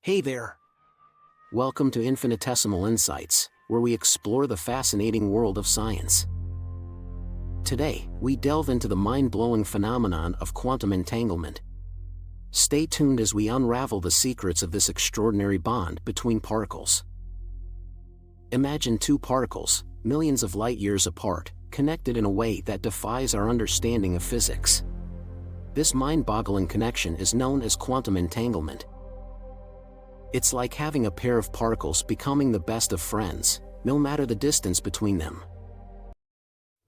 Hey there! Welcome to Infinitesimal Insights, where we explore the fascinating world of science. Today, we delve into the mind-blowing phenomenon of quantum entanglement. Stay tuned as we unravel the secrets of this extraordinary bond between particles. Imagine two particles, millions of light years apart, connected in a way that defies our understanding of physics. This mind-boggling connection is known as quantum entanglement. It's like having a pair of particles becoming the best of friends, no matter the distance between them.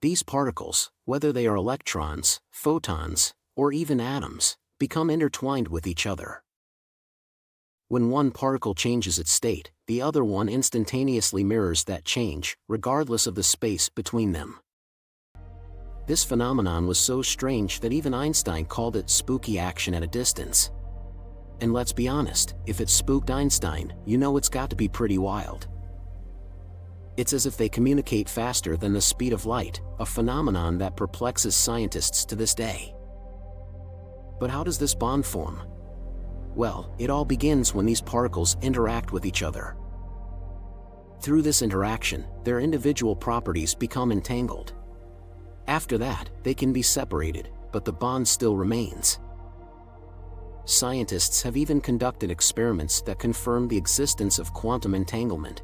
These particles, whether they are electrons, photons, or even atoms, become intertwined with each other. When one particle changes its state, the other one instantaneously mirrors that change, regardless of the space between them. This phenomenon was so strange that even Einstein called it spooky action at a distance. And let's be honest, if it spooked Einstein, you know it's got to be pretty wild. It's as if they communicate faster than the speed of light, a phenomenon that perplexes scientists to this day. But how does this bond form? Well, it all begins when these particles interact with each other. Through this interaction, their individual properties become entangled. After that, they can be separated, but the bond still remains. Scientists have even conducted experiments that confirm the existence of quantum entanglement.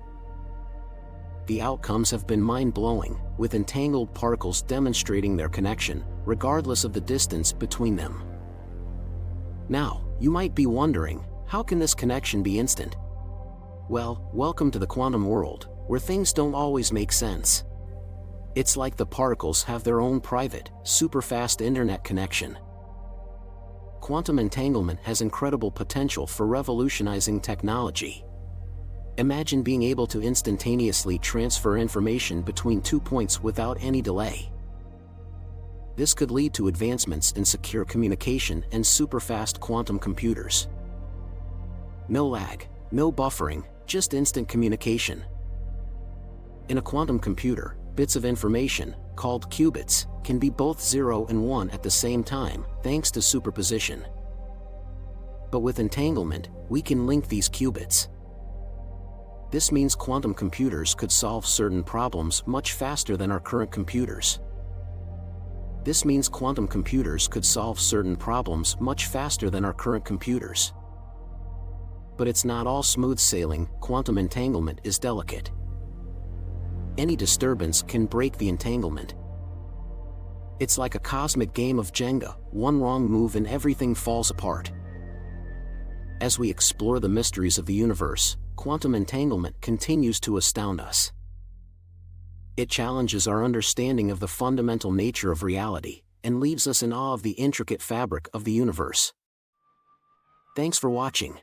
The outcomes have been mind-blowing, with entangled particles demonstrating their connection, regardless of the distance between them. Now, you might be wondering, how can this connection be instant? Well, welcome to the quantum world, where things don't always make sense. It's like the particles have their own private, super-fast internet connection. Quantum entanglement has incredible potential for revolutionizing technology. Imagine being able to instantaneously transfer information between 2 points without any delay. This could lead to advancements in secure communication and super-fast quantum computers. No lag, no buffering, just instant communication. In a quantum computer, bits of information, called qubits, can be both 0 and 1 at the same time, thanks to superposition. But with entanglement, we can link these qubits. This means quantum computers could solve certain problems much faster than our current computers. But it's not all smooth sailing. Quantum entanglement is delicate. Any disturbance can break the entanglement. It's like a cosmic game of Jenga, one wrong move and everything falls apart. As we explore the mysteries of the universe, quantum entanglement continues to astound us. It challenges our understanding of the fundamental nature of reality, and leaves us in awe of the intricate fabric of the universe. Thanks for watching.